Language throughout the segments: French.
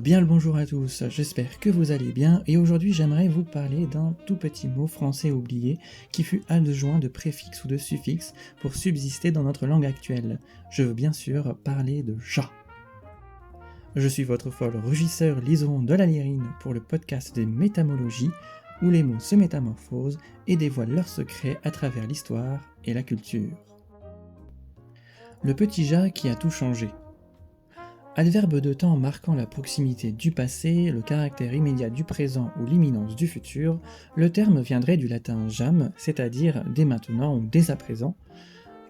Bien le bonjour à tous, j'espère que vous allez bien et aujourd'hui j'aimerais vous parler d'un tout petit mot français oublié qui fut adjoint de préfixe ou de suffixe pour subsister dans notre langue actuelle. Je veux bien sûr parler de ja. Je suis votre folle rugisseur liseron de la lyrine pour le podcast des métamologies où les mots se métamorphosent et dévoilent leurs secrets à travers l'histoire et la culture. Le petit ja qui a tout changé. Adverbe de temps marquant la proximité du passé, le caractère immédiat du présent ou l'imminence du futur, le terme viendrait du latin jam, c'est-à-dire dès maintenant ou dès à présent,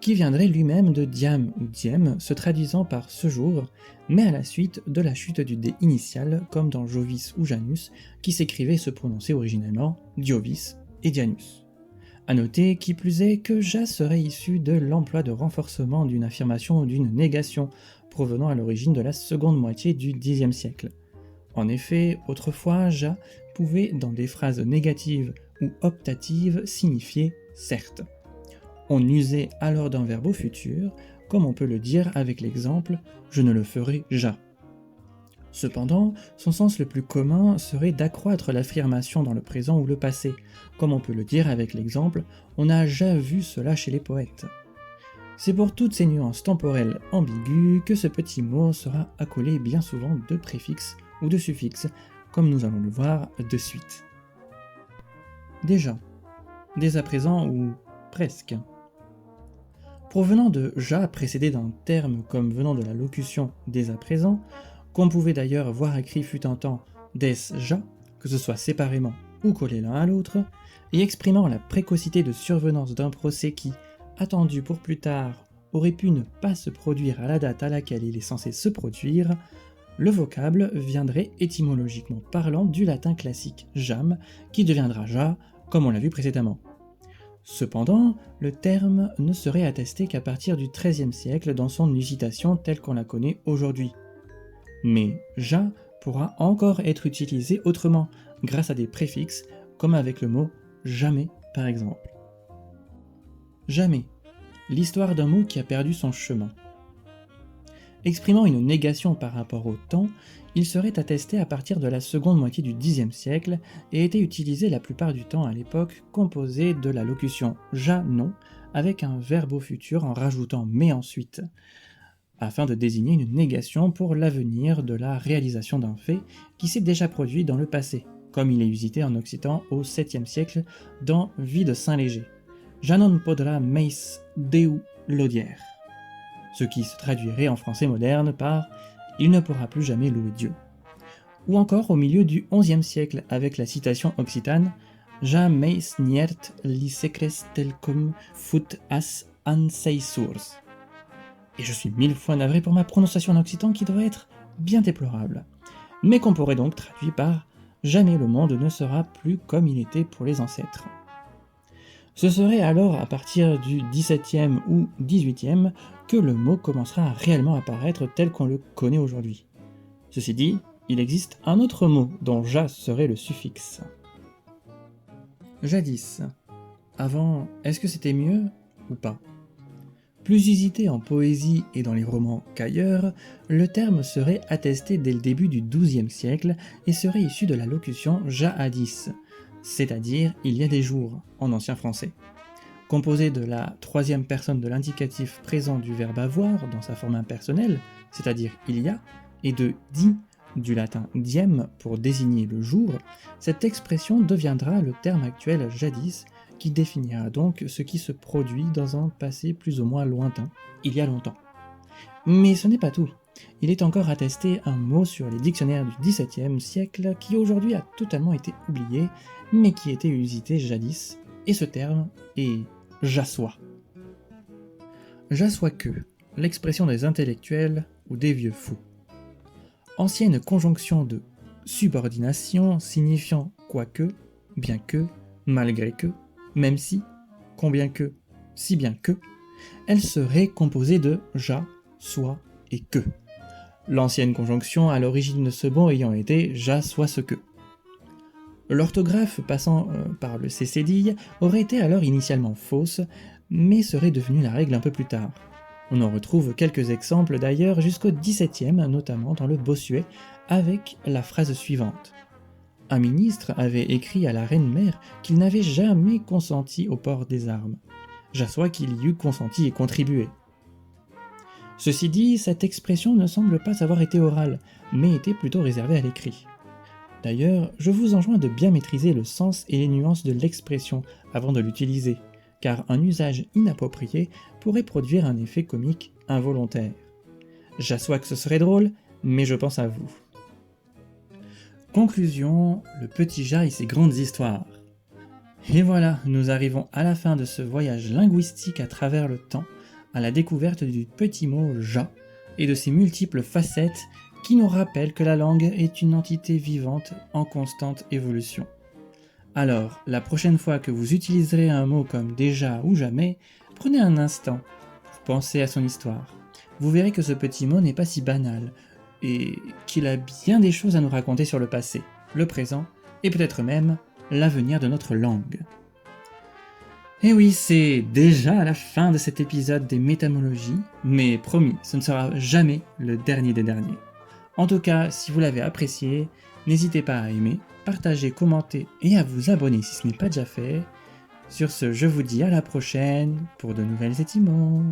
qui viendrait lui-même de diam ou diem, se traduisant par ce jour, mais à la suite de la chute du dé initial, comme dans Jovis ou Janus, qui s'écrivait et se prononçait originellement Diovis et Janus. A noter, qui plus est, que ja serait issu de l'emploi de renforcement d'une affirmation ou d'une négation, provenant à l'origine de la seconde moitié du Xe siècle. En effet, autrefois, ja pouvait, dans des phrases négatives ou optatives, signifier certes. On usait alors d'un verbe au futur, comme on peut le dire avec l'exemple « je ne le ferai ja ». Cependant, son sens le plus commun serait d'accroître l'affirmation dans le présent ou le passé, comme on peut le dire avec l'exemple « on n'a ja vu cela chez les poètes ». C'est pour toutes ces nuances temporelles ambiguës que ce petit mot sera accolé bien souvent de préfixes ou de suffixes, comme nous allons le voir de suite. Déjà, dès à présent ou presque. Provenant de ja précédé d'un terme comme venant de la locution dès à présent, qu'on pouvait d'ailleurs voir écrit fut un temps des ja, que ce soit séparément ou collé l'un à l'autre, et exprimant la précocité de survenance d'un procès qui, attendu pour plus tard, aurait pu ne pas se produire à la date à laquelle il est censé se produire, le vocable viendrait étymologiquement parlant du latin classique jam, qui deviendra ja, comme on l'a vu précédemment. Cependant, le terme ne serait attesté qu'à partir du XIIIe siècle dans son usitation telle qu'on la connaît aujourd'hui. Mais ja pourra encore être utilisé autrement, grâce à des préfixes, comme avec le mot jamais par exemple. Jamais, l'histoire d'un mot qui a perdu son chemin. Exprimant une négation par rapport au temps, il serait attesté à partir de la seconde moitié du Xe siècle et était utilisé la plupart du temps à l'époque composé de la locution ja non avec un verbe au futur en rajoutant mais ensuite, afin de désigner une négation pour l'avenir de la réalisation d'un fait qui s'est déjà produit dans le passé, comme il est usité en occitan au 7e siècle dans Vie de Saint-Léger. Ja non podrà mais Déu lodier, ce qui se traduirait en français moderne par « il ne pourra plus jamais louer Dieu ». Ou encore au milieu du XIe siècle avec la citation occitane « Ja mais niert li secres telcum fut as anseisurs ». Et je suis 1000 fois navré pour ma prononciation en occitan qui doit être bien déplorable, mais qu'on pourrait donc traduire par « jamais le monde ne sera plus comme il était pour les ancêtres ». Ce serait alors à partir du XVIIe ou XVIIIe que le mot commencera à réellement apparaître tel qu'on le connaît aujourd'hui. Ceci dit, il existe un autre mot dont ja serait le suffixe. Jadis. Avant, est-ce que c'était mieux ou pas ? Plus usité en poésie et dans les romans qu'ailleurs, le terme serait attesté dès le début du XIIe siècle et serait issu de la locution jadis, c'est-à-dire il y a des jours, en ancien français. Composé de la troisième personne de l'indicatif présent du verbe avoir dans sa forme impersonnelle, c'est-à-dire il y a, et de di du latin diem pour désigner le jour, cette expression deviendra le terme actuel jadis qui définira donc ce qui se produit dans un passé plus ou moins lointain, il y a longtemps. Mais ce n'est pas tout. Il est encore attesté un mot sur les dictionnaires du XVIIe siècle qui aujourd'hui a totalement été oublié, mais qui était usité jadis, et ce terme est « j'assois ». J'assois que, l'expression des intellectuels ou des vieux fous. Ancienne conjonction de subordination signifiant quoique, bien que, malgré que, même si, combien que, si bien que, elle serait composée de ja, soit et que. L'ancienne conjonction à l'origine de ce mot ayant été ja, soit ce que. L'orthographe passant par le cécédille aurait été alors initialement fausse, mais serait devenue la règle un peu plus tard. On en retrouve quelques exemples d'ailleurs jusqu'au XVIIe, notamment dans le Bossuet, avec la phrase suivante. Un ministre avait écrit à la reine-mère qu'il n'avait jamais consenti au port des armes. J'assois qu'il y eût consenti et contribué. Ceci dit, cette expression ne semble pas avoir été orale, mais était plutôt réservée à l'écrit. D'ailleurs, je vous enjoins de bien maîtriser le sens et les nuances de l'expression avant de l'utiliser, car un usage inapproprié pourrait produire un effet comique involontaire. J'assois que ce serait drôle, mais je pense à vous. Conclusion, le petit Jas et ses grandes histoires. Et voilà, nous arrivons à la fin de ce voyage linguistique à travers le temps, à la découverte du petit mot Jas et de ses multiples facettes qui nous rappellent que la langue est une entité vivante en constante évolution. Alors, la prochaine fois que vous utiliserez un mot comme déjà ou jamais, prenez un instant pour penser à son histoire. Vous verrez que ce petit mot n'est pas si banal, et qu'il a bien des choses à nous raconter sur le passé, le présent, et peut-être même l'avenir de notre langue. Et oui, c'est déjà la fin de cet épisode des métamologies, mais promis, ce ne sera jamais le dernier des derniers. En tout cas, si vous l'avez apprécié, n'hésitez pas à aimer, partager, commenter et à vous abonner si ce n'est pas déjà fait. Sur ce, je vous dis à la prochaine pour de nouvelles étymons.